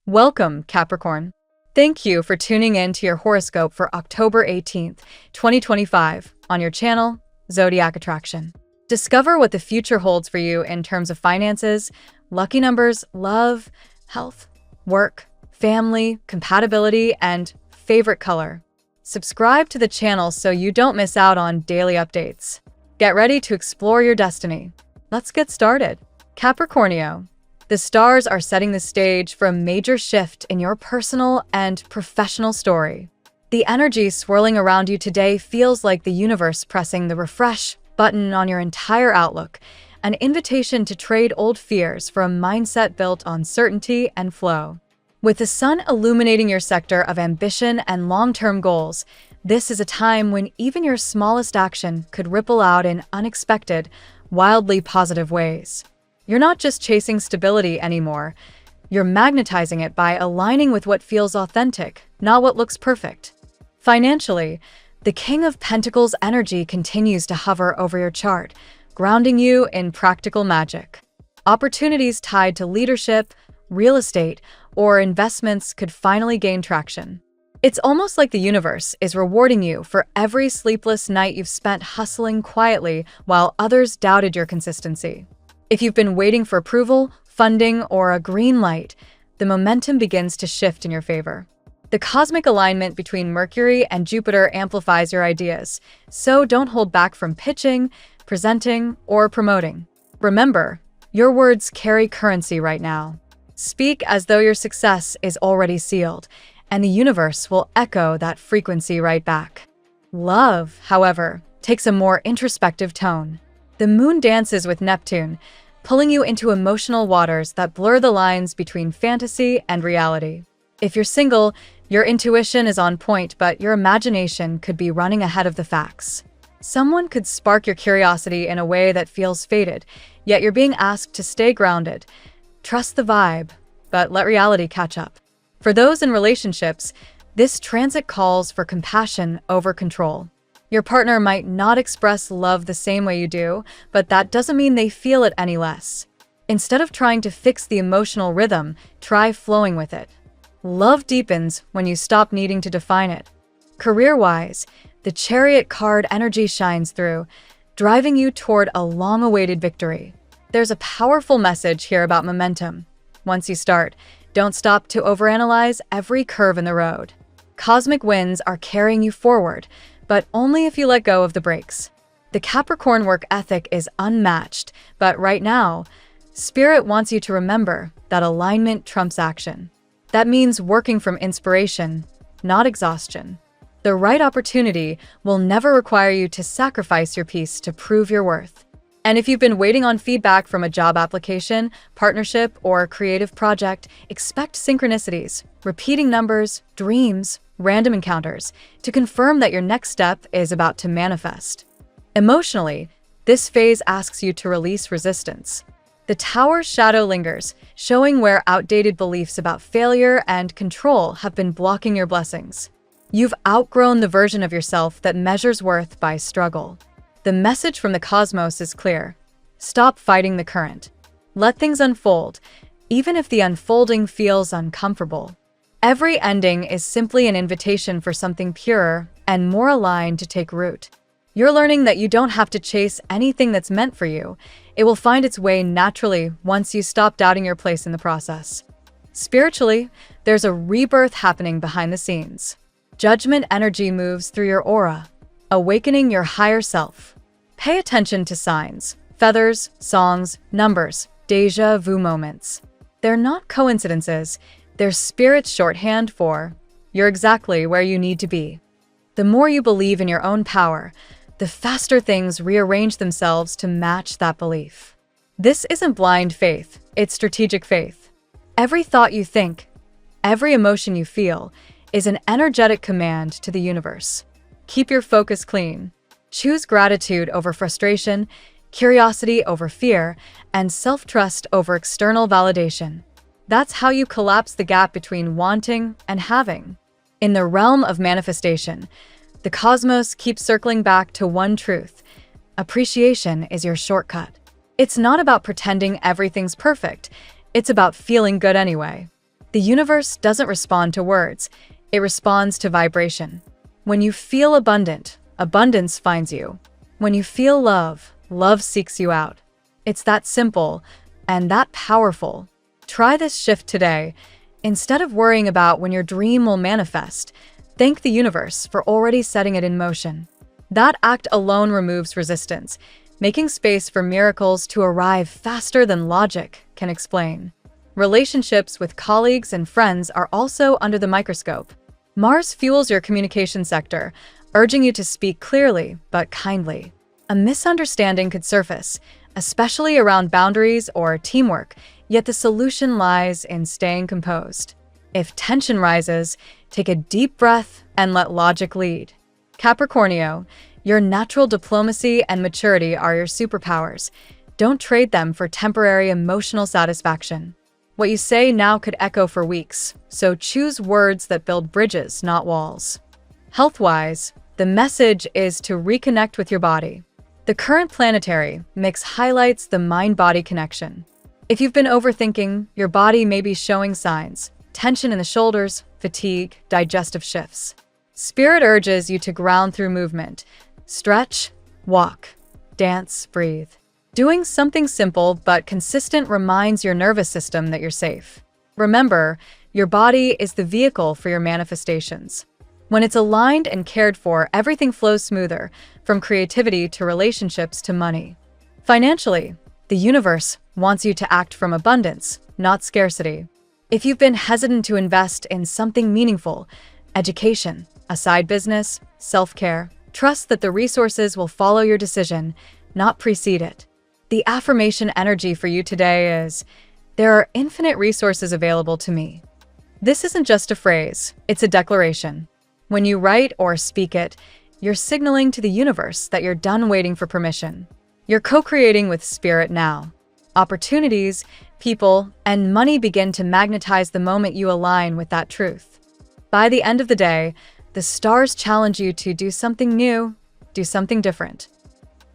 Welcome, Capricorn. Thank you for tuning in to your horoscope for October 18th, 2025, on your channel, Zodiac Attraction. Discover what the future holds for you in terms of finances, lucky numbers, love, health, work, family, compatibility, and favorite color. Subscribe to the channel so you don't miss out on daily updates. Get ready to explore your destiny. Let's get started. Capricornio. The stars are setting the stage for a major shift in your personal and professional story. The energy swirling around you today feels like the universe pressing the refresh button on your entire outlook, an invitation to trade old fears for a mindset built on certainty and flow. With the sun illuminating your sector of ambition and long-term goals, this is a time when even your smallest action could ripple out in unexpected, wildly positive ways. You're not just chasing stability anymore, you're magnetizing it by aligning with what feels authentic, not what looks perfect. Financially, the King of Pentacles energy continues to hover over your chart, grounding you in practical magic. Opportunities tied to leadership, real estate, or investments could finally gain traction. It's almost like the universe is rewarding you for every sleepless night you've spent hustling quietly while others doubted your consistency. If you've been waiting for approval, funding, or a green light, the momentum begins to shift in your favor. The cosmic alignment between Mercury and Jupiter amplifies your ideas, so don't hold back from pitching, presenting, or promoting. Remember, your words carry currency right now. Speak as though your success is already sealed, and the universe will echo that frequency right back. Love, however, takes a more introspective tone. The moon dances with Neptune, pulling you into emotional waters that blur the lines between fantasy and reality. If you're single, your intuition is on point, but your imagination could be running ahead of the facts. Someone could spark your curiosity in a way that feels fated, yet you're being asked to stay grounded. Trust the vibe, but let reality catch up. For those in relationships, this transit calls for compassion over control. Your partner might not express love the same way you do, but that doesn't mean they feel it any less. Instead of trying to fix the emotional rhythm, try flowing with it. Love deepens when you stop needing to define it. Career-wise, the Chariot card energy shines through, driving you toward a long-awaited victory. There's a powerful message here about momentum. Once you start, don't stop to overanalyze every curve in the road. Cosmic winds are carrying you forward, but only if you let go of the brakes. The Capricorn work ethic is unmatched, but right now, Spirit wants you to remember that alignment trumps action. That means working from inspiration, not exhaustion. The right opportunity will never require you to sacrifice your peace to prove your worth. And if you've been waiting on feedback from a job application, partnership, or creative project, expect synchronicities, repeating numbers, dreams, random encounters to confirm that your next step is about to manifest. Emotionally, this phase asks you to release resistance. The Tower's shadow lingers, showing where outdated beliefs about failure and control have been blocking your blessings. You've outgrown the version of yourself that measures worth by struggle. The message from the cosmos is clear. Stop fighting the current. Let things unfold, even if the unfolding feels uncomfortable. Every ending is simply an invitation for something purer and more aligned to take root. You're learning that you don't have to chase anything that's meant for you. It will find its way naturally once you stop doubting your place in the process. Spiritually, there's a rebirth happening behind the scenes. Judgment energy moves through your aura, awakening your higher self. Pay attention to signs, feathers, songs, numbers, déjà vu moments. They're not coincidences. They're Spirit's shorthand for, you're exactly where you need to be. The more you believe in your own power, the faster things rearrange themselves to match that belief. This isn't blind faith, it's strategic faith. Every thought you think, every emotion you feel, is an energetic command to the universe. Keep your focus clean. Choose gratitude over frustration, curiosity over fear, and self-trust over external validation. That's how you collapse the gap between wanting and having. In the realm of manifestation, the cosmos keeps circling back to one truth. Appreciation is your shortcut. It's not about pretending everything's perfect. It's about feeling good anyway. The universe doesn't respond to words, it responds to vibration. When you feel abundant, abundance finds you. When you feel love, love seeks you out. It's that simple and that powerful. Try this shift today. Instead of worrying about when your dream will manifest, thank the universe for already setting it in motion. That act alone removes resistance, making space for miracles to arrive faster than logic can explain. Relationships with colleagues and friends are also under the microscope. Mars fuels your communication sector, urging you to speak clearly but kindly. A misunderstanding could surface, especially around boundaries or teamwork, yet the solution lies in staying composed. If tension rises, take a deep breath and let logic lead. Capricorn 𝐃𝐄𝐒𝐓, your natural diplomacy and maturity are your superpowers. Don't trade them for temporary emotional satisfaction. What you say now could echo for weeks, so choose words that build bridges, not walls. Health-wise, the message is to reconnect with your body. The current planetary mix highlights the mind-body connection. If you've been overthinking, your body may be showing signs: tension in the shoulders, fatigue, digestive shifts. Spirit urges you to ground through movement. Stretch, walk, dance, breathe. Doing something simple but consistent reminds your nervous system that you're safe. Remember, your body is the vehicle for your manifestations. When it's aligned and cared for, everything flows smoother, from creativity to relationships to money. Financially, the universe wants you to act from abundance, not scarcity. If you've been hesitant to invest in something meaningful, education, a side business, self-care, trust that the resources will follow your decision, not precede it. The affirmation energy for you today is, there are infinite resources available to me. This isn't just a phrase, it's a declaration. When you write or speak it, you're signaling to the universe that you're done waiting for permission. You're co-creating with spirit now. Opportunities, people, and money begin to magnetize the moment you align with that truth. By the end of the day, the stars challenge you to do something new, do something different.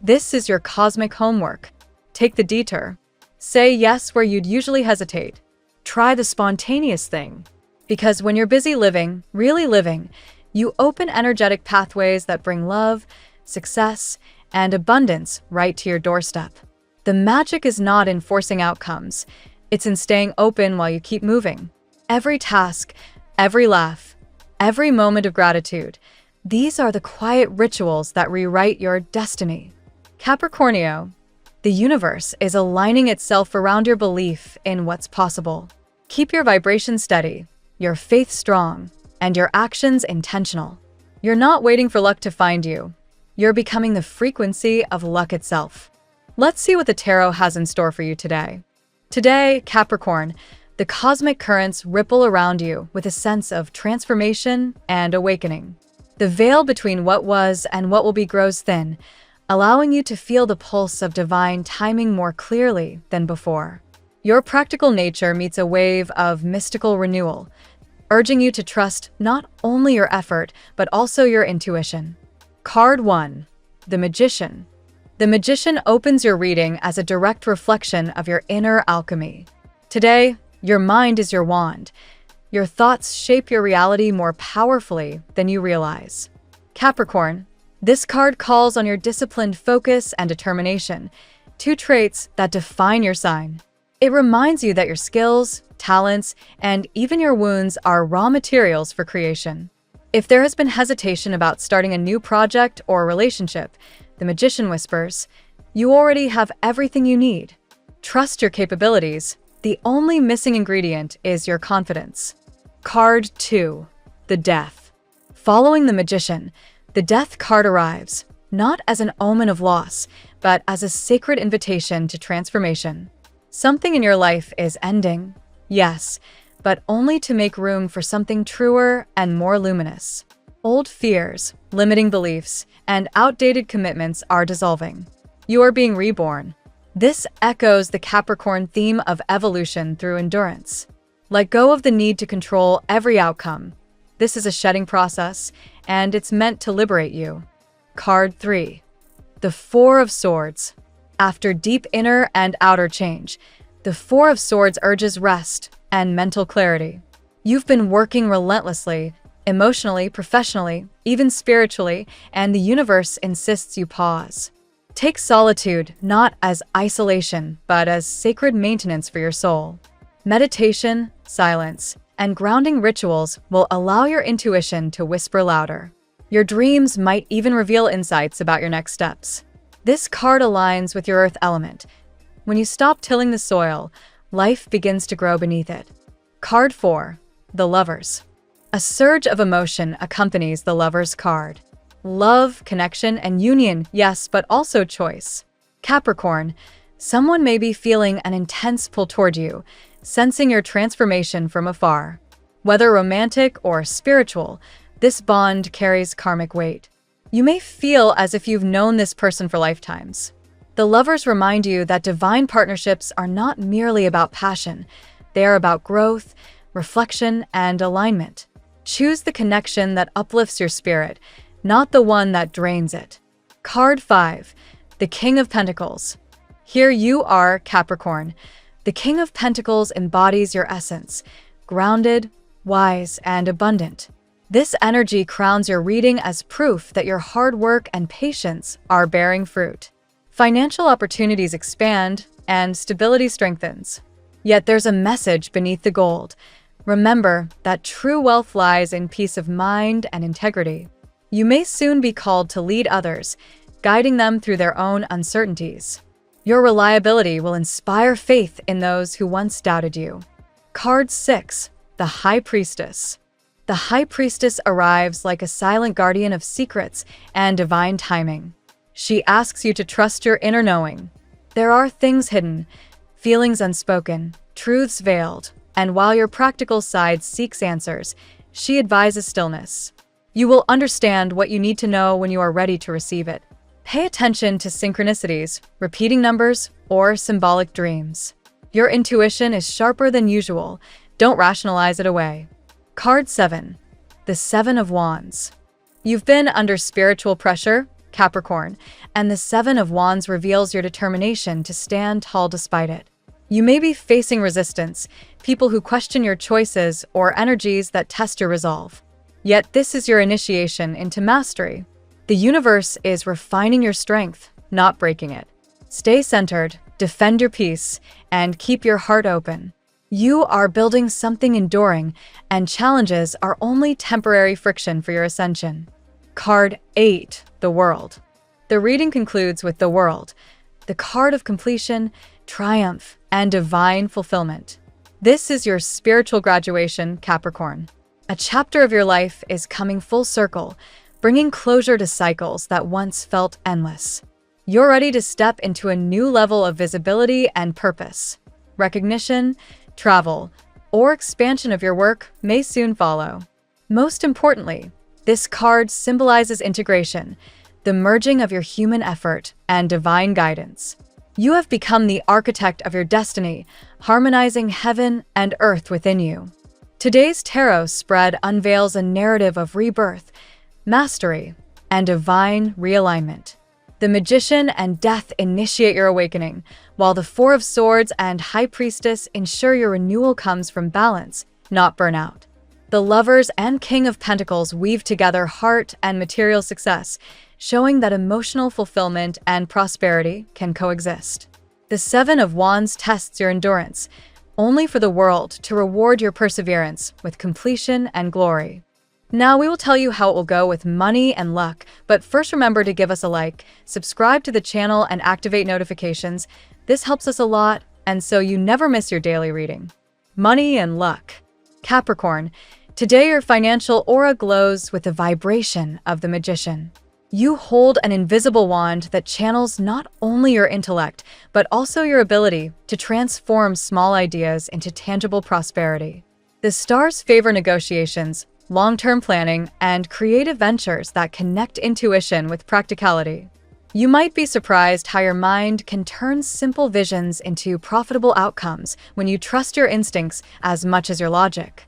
This is your cosmic homework. Take the detour. Say yes where you'd usually hesitate. Try the spontaneous thing. Because when you're busy living, really living, you open energetic pathways that bring love, success, and abundance right to your doorstep. The magic is not in forcing outcomes. It's in staying open while you keep moving. Every task, every laugh, every moment of gratitude, these are the quiet rituals that rewrite your destiny. Capricorn 𝐃𝐄𝐒𝐓, the universe is aligning itself around your belief in what's possible. Keep your vibration steady, your faith strong, and your actions intentional. You're not waiting for luck to find you. You're becoming the frequency of luck itself. Let's see what the tarot has in store for you today. Today, Capricorn, the cosmic currents ripple around you with a sense of transformation and awakening. The veil between what was and what will be grows thin, allowing you to feel the pulse of divine timing more clearly than before. Your practical nature meets a wave of mystical renewal, urging you to trust not only your effort, but also your intuition. Card 1. The Magician. The Magician opens your reading as a direct reflection of your inner alchemy. Today, your mind is your wand. Your thoughts shape your reality more powerfully than you realize. Capricorn, this card calls on your disciplined focus and determination, two traits that define your sign. It reminds you that your skills, talents, and even your wounds are raw materials for creation. If there has been hesitation about starting a new project or relationship, the Magician whispers, you already have everything you need. Trust your capabilities. The only missing ingredient is your confidence. Card 2. The Death. Following the Magician, the Death card arrives, not as an omen of loss, but as a sacred invitation to transformation. Something in your life is ending, yes, but only to make room for something truer and more luminous. Old fears, limiting beliefs, and outdated commitments are dissolving. You are being reborn. This echoes the Capricorn theme of evolution through endurance. Let go of the need to control every outcome. This is a shedding process, and it's meant to liberate you. Card 3. The Four of Swords. After deep inner and outer change, The Four of Swords urges rest and mental clarity. You've been working relentlessly, emotionally, professionally, even spiritually, and the universe insists you pause. Take solitude not as isolation, but as sacred maintenance for your soul. Meditation, silence, and grounding rituals will allow your intuition to whisper louder. Your dreams might even reveal insights about your next steps. This card aligns with your earth element. When you stop tilling the soil, life begins to grow beneath it. Card 4. The Lovers. A surge of emotion accompanies the Lovers card. Love, connection, and union, yes, but also choice. Capricorn, someone may be feeling an intense pull toward you, sensing your transformation from afar. Whether romantic or spiritual, this bond carries karmic weight. You may feel as if you've known this person for lifetimes. The Lovers remind you that divine partnerships are not merely about passion. They are about growth, reflection, and alignment. Choose the connection that uplifts your spirit, not the one that drains it. Card 5. The King of Pentacles. Here you are, Capricorn. The King of Pentacles embodies your essence, grounded, wise, and abundant. This energy crowns your reading as proof that your hard work and patience are bearing fruit. Financial opportunities expand, and stability strengthens. Yet there's a message beneath the gold. Remember that true wealth lies in peace of mind and integrity. You may soon be called to lead others, guiding them through their own uncertainties. Your reliability will inspire faith in those who once doubted you. Card 6. The High Priestess. The High Priestess arrives like a silent guardian of secrets and divine timing. She asks you to trust your inner knowing. There are things hidden, feelings unspoken, truths veiled, and while your practical side seeks answers, she advises stillness. You will understand what you need to know when you are ready to receive it. Pay attention to synchronicities, repeating numbers, or symbolic dreams. Your intuition is sharper than usual. Don't rationalize it away. Card 7. The Seven of Wands. You've been under spiritual pressure, Capricorn, and the Seven of Wands reveals your determination to stand tall despite it. You may be facing resistance, people who question your choices, or energies that test your resolve. Yet this is your initiation into mastery. The universe is refining your strength, not breaking it. Stay centered, defend your peace, and keep your heart open. You are building something enduring, and challenges are only temporary friction for your ascension. Card 8. The World. The reading concludes with the World, the card of completion, triumph, and divine fulfillment. This is your spiritual graduation, Capricorn. A chapter of your life is coming full circle, bringing closure to cycles that once felt endless. You're ready to step into a new level of visibility and purpose. Recognition, travel, or expansion of your work may soon follow. Most importantly, this card symbolizes integration, the merging of your human effort and divine guidance. You have become the architect of your destiny, harmonizing heaven and earth within you. Today's tarot spread unveils a narrative of rebirth, mastery, and divine realignment. The Magician and Death initiate your awakening, while the Four of Swords and High Priestess ensure your renewal comes from balance, not burnout. The Lovers and King of Pentacles weave together heart and material success, showing that emotional fulfillment and prosperity can coexist. The Seven of Wands tests your endurance, only for the world to reward your perseverance with completion and glory. Now we will tell you how it will go with money and luck, but first remember to give us a like, subscribe to the channel, and activate notifications. This helps us a lot, and so you never miss your daily reading. Money and luck. Capricorn, today your financial aura glows with the vibration of the Magician. You hold an invisible wand that channels not only your intellect, but also your ability to transform small ideas into tangible prosperity. The stars favor negotiations, long-term planning, and creative ventures that connect intuition with practicality. You might be surprised how your mind can turn simple visions into profitable outcomes when you trust your instincts as much as your logic.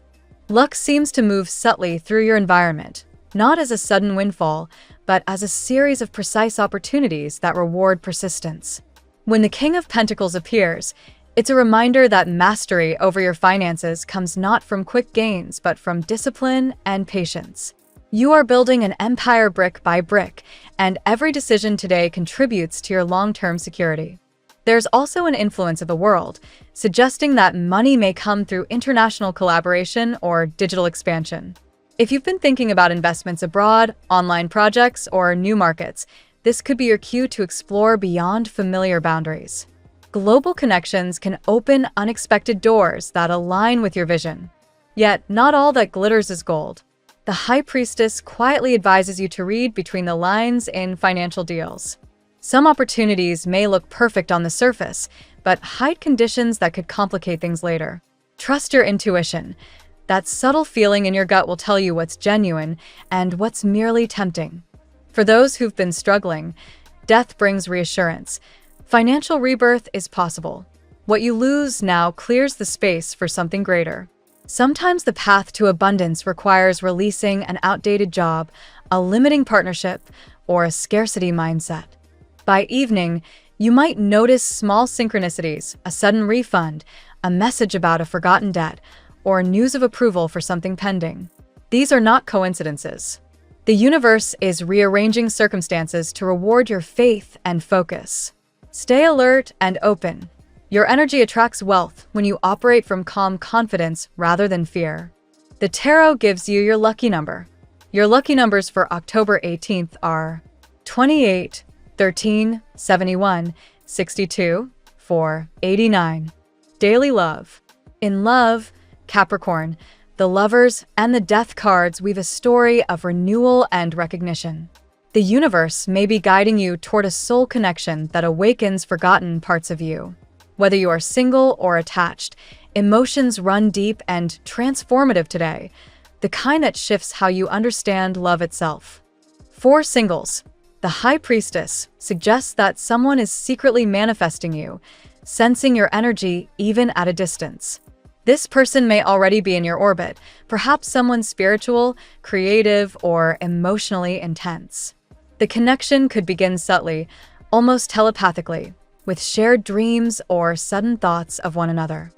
Luck seems to move subtly through your environment, not as a sudden windfall, but as a series of precise opportunities that reward persistence. When the King of Pentacles appears, It's a reminder that mastery over your finances comes not from quick gains, but from discipline and patience. You are building an empire brick by brick, and every decision today contributes to your long-term security. There's also an influence of the world, suggesting that money may come through international collaboration or digital expansion. If you've been thinking about investments abroad, online projects, or new markets, this could be your cue to explore beyond familiar boundaries. Global connections can open unexpected doors that align with your vision. Yet, not all that glitters is gold. The High Priestess quietly advises you to read between the lines in financial deals. Some opportunities may look perfect on the surface, but hide conditions that could complicate things later. Trust your intuition. That subtle feeling in your gut will tell you what's genuine and what's merely tempting. For those who've been struggling, death brings reassurance. Financial rebirth is possible. What you lose now clears the space for something greater. Sometimes the path to abundance requires releasing an outdated job, a limiting partnership, or a scarcity mindset. By evening, you might notice small synchronicities, a sudden refund, a message about a forgotten debt, or news of approval for something pending. These are not coincidences. The universe is rearranging circumstances to reward your faith and focus. Stay alert and open. Your energy attracts wealth when you operate from calm confidence rather than fear. The tarot gives you your lucky number. Your lucky numbers for October 18th are 28, 13, 71, 62, 4, 89. Daily love. In love, Capricorn, the Lovers and the Death cards weave a story of renewal and recognition. The universe may be guiding you toward a soul connection that awakens forgotten parts of you. Whether you are single or attached, emotions run deep and transformative today, the kind that shifts how you understand love itself. For singles, the High Priestess suggests that someone is secretly manifesting you, sensing your energy even at a distance. This person may already be in your orbit, perhaps someone spiritual, creative, or emotionally intense. The connection could begin subtly, almost telepathically, with shared dreams or sudden thoughts of one another.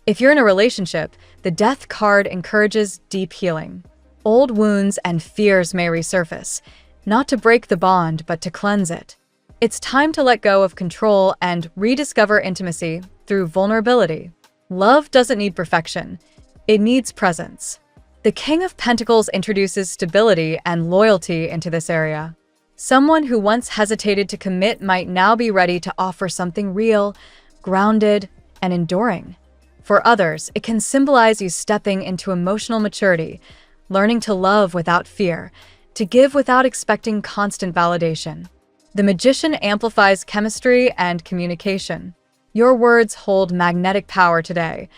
If you're in a relationship, the Death card encourages deep healing. Old wounds and fears may resurface, not to break the bond, but to cleanse it. It's time to let go of control and rediscover intimacy through vulnerability. Love doesn't need perfection, it needs presence. The King of Pentacles introduces stability and loyalty into this area. Someone who once hesitated to commit might now be ready to offer something real, grounded, and enduring. For others, it can symbolize you stepping into emotional maturity, learning to love without fear, to give without expecting constant validation. The Magician amplifies chemistry and communication. Your words hold magnetic power today.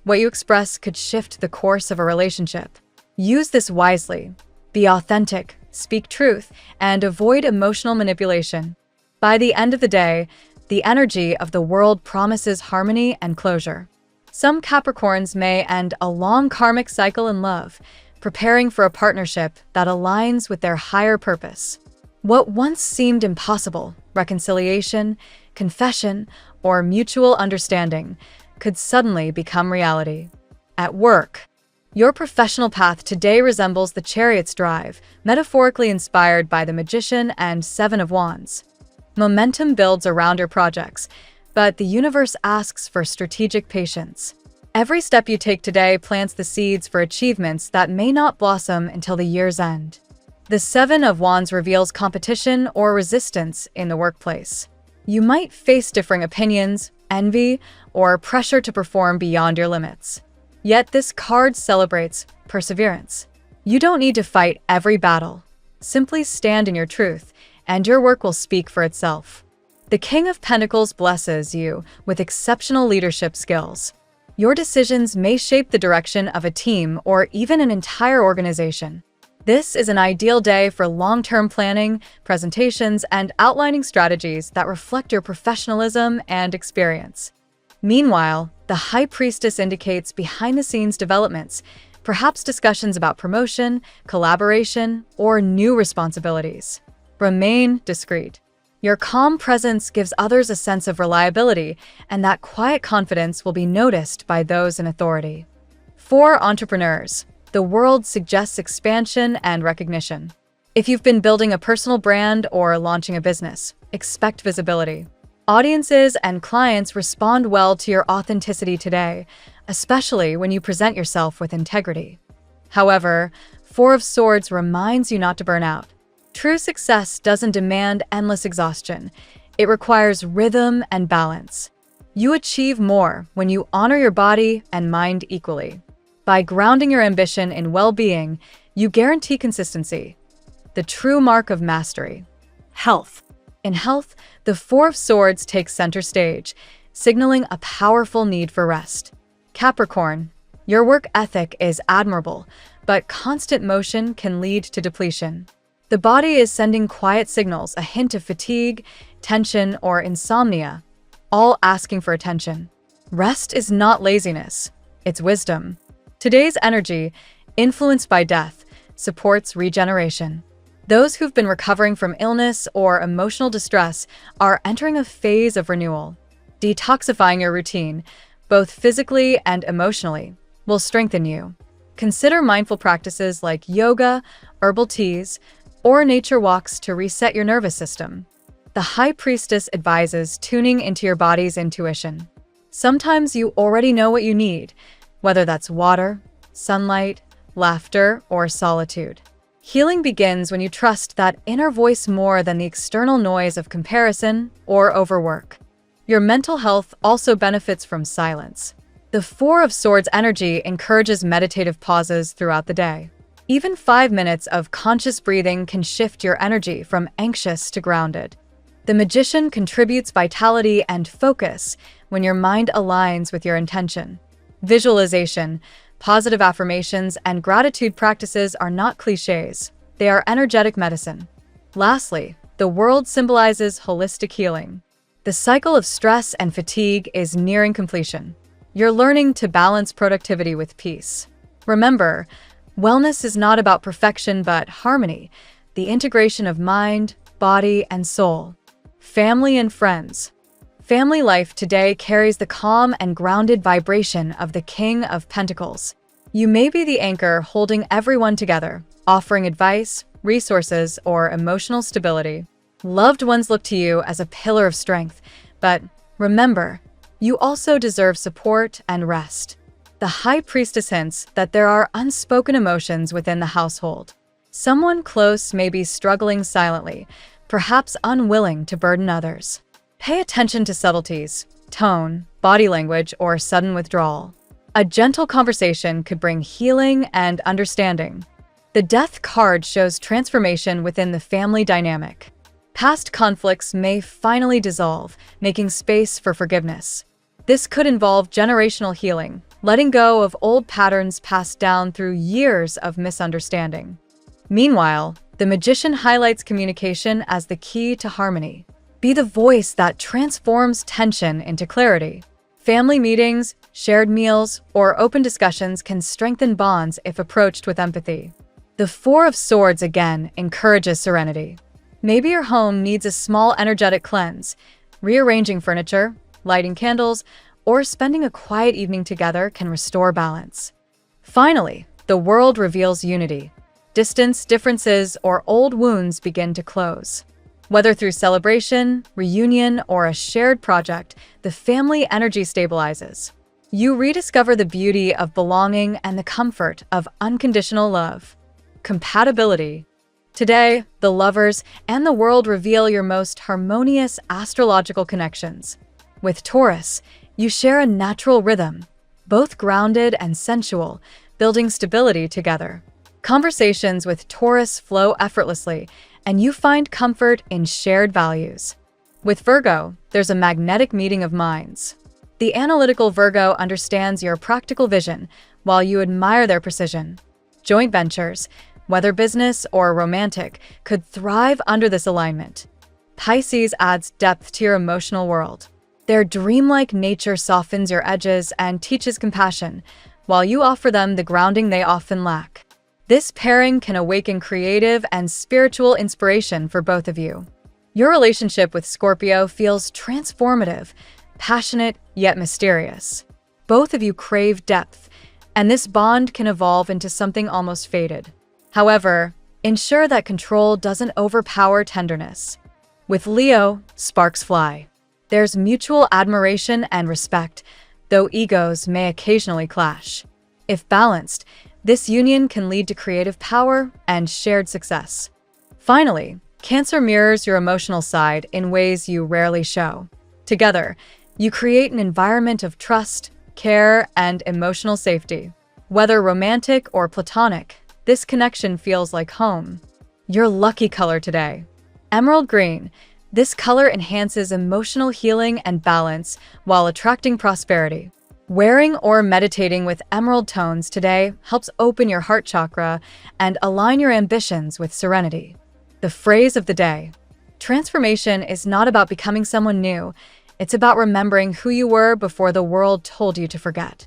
What you express could shift the course of a relationship. Use this wisely. Be authentic, speak truth, and avoid emotional manipulation. By the end of the day, the energy of the world promises harmony and closure. Some Capricorns may end a long karmic cycle in love, preparing for a partnership that aligns with their higher purpose. What once seemed impossible, reconciliation, confession, or mutual understanding, could suddenly become reality. At work, your professional path today resembles the Chariot's drive, metaphorically inspired by the Magician and Seven of Wands. Momentum builds around your projects, but the universe asks for strategic patience. Every step you take today plants the seeds for achievements that may not blossom until the year's end. The Seven of Wands reveals competition or resistance in the workplace. You might face differing opinions, envy, or pressure to perform beyond your limits. Yet this card celebrates perseverance. You don't need to fight every battle. Simply stand in your truth, and your work will speak for itself. The King of Pentacles blesses you with exceptional leadership skills. Your decisions may shape the direction of a team or even an entire organization. This is an ideal day for long-term planning, presentations, and outlining strategies that reflect your professionalism and experience. Meanwhile, the High Priestess indicates behind-the-scenes developments, perhaps discussions about promotion, collaboration, or new responsibilities. Remain discreet. Your calm presence gives others a sense of reliability, and that quiet confidence will be noticed by those in authority. For entrepreneurs, the world suggests expansion and recognition. If you've been building a personal brand or launching a business, expect visibility. Audiences and clients respond well to your authenticity today, especially when you present yourself with integrity. However, Four of Swords reminds you not to burn out. True success doesn't demand endless exhaustion. It requires rhythm and balance. You achieve more when you honor your body and mind equally. By grounding your ambition in well-being, you guarantee consistency, the true mark of mastery. Health. In health, the Four of Swords takes center stage, signaling a powerful need for rest. Capricorn, your work ethic is admirable, but constant motion can lead to depletion. The body is sending quiet signals, a hint of fatigue, tension, or insomnia, all asking for attention. Rest is not laziness, it's wisdom. Today's energy, influenced by death, supports regeneration. Those who've been recovering from illness or emotional distress are entering a phase of renewal. Detoxifying your routine, both physically and emotionally, will strengthen you. Consider mindful practices like yoga, herbal teas, or nature walks to reset your nervous system. The High Priestess advises tuning into your body's intuition. Sometimes you already know what you need, whether that's water, sunlight, laughter, or solitude. Healing begins when you trust that inner voice more than the external noise of comparison or overwork. Your mental health also benefits from silence. The Four of Swords energy encourages meditative pauses throughout the day. Even 5 minutes of conscious breathing can shift your energy from anxious to grounded. The Magician contributes vitality and focus when your mind aligns with your intention. Visualization, positive affirmations, and gratitude practices are not cliches. They are energetic medicine. Lastly, the world symbolizes holistic healing. The cycle of stress and fatigue is nearing completion. You're learning to balance productivity with peace. Remember, wellness is not about perfection but harmony, the integration of mind, body, and soul. Family and friends. Family life today carries the calm and grounded vibration of the King of Pentacles. You may be the anchor holding everyone together, offering advice, resources, or emotional stability. Loved ones look to you as a pillar of strength, but remember, you also deserve support and rest. The High Priestess hints that there are unspoken emotions within the household. Someone close may be struggling silently, perhaps unwilling to burden others. Pay attention to subtleties, tone, body language, or sudden withdrawal. A gentle conversation could bring healing and understanding. The Death card shows transformation within the family dynamic. Past conflicts may finally dissolve, making space for forgiveness. This could involve generational healing, letting go of old patterns passed down through years of misunderstanding. Meanwhile, the Magician highlights communication as the key to harmony. Be the voice that transforms tension into clarity. Family meetings, shared meals, or open discussions can strengthen bonds if approached with empathy. The Four of Swords again encourages serenity. Maybe your home needs a small energetic cleanse. Rearranging furniture, lighting candles, or spending a quiet evening together can restore balance. Finally, the world reveals unity. Distance, differences, or old wounds begin to close. Whether through celebration, reunion, or a shared project, the family energy stabilizes. You rediscover the beauty of belonging and the comfort of unconditional love. Compatibility. Today, the lovers and the world reveal your most harmonious astrological connections. With Taurus, you share a natural rhythm, both grounded and sensual, building stability together. Conversations with Taurus flow effortlessly, and you find comfort in shared values. With Virgo, there's a magnetic meeting of minds. The analytical Virgo understands your practical vision, while you admire their precision. Joint ventures, whether business or romantic, could thrive under this alignment. Pisces adds depth to your emotional world. Their dreamlike nature softens your edges and teaches compassion, while you offer them the grounding they often lack. This pairing can awaken creative and spiritual inspiration for both of you. Your relationship with Scorpio feels transformative, passionate, yet mysterious. Both of you crave depth, and this bond can evolve into something almost fated. However, ensure that control doesn't overpower tenderness. With Leo, sparks fly. There's mutual admiration and respect, though egos may occasionally clash. If balanced, this union can lead to creative power and shared success. Finally, Cancer mirrors your emotional side in ways you rarely show. Together, you create an environment of trust, care, and emotional safety. Whether romantic or platonic, this connection feels like home. Your lucky color today: emerald green. This color enhances emotional healing and balance while attracting prosperity. Wearing or meditating with emerald tones today helps open your heart chakra and align your ambitions with serenity. The phrase of the day: transformation is not about becoming someone new, it's about remembering who you were before the world told you to forget.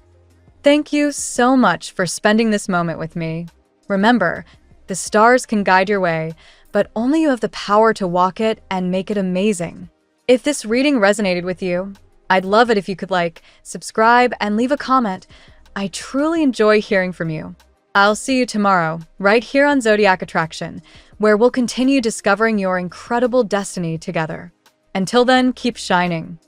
Thank you so much for spending this moment with me. Remember, the stars can guide your way, but only you have the power to walk it and make it amazing. If this reading resonated with you, I'd love it if you could like, subscribe, and leave a comment. I truly enjoy hearing from you. I'll see you tomorrow, right here on Zodiac Attraction, where we'll continue discovering your incredible destiny together. Until then, keep shining.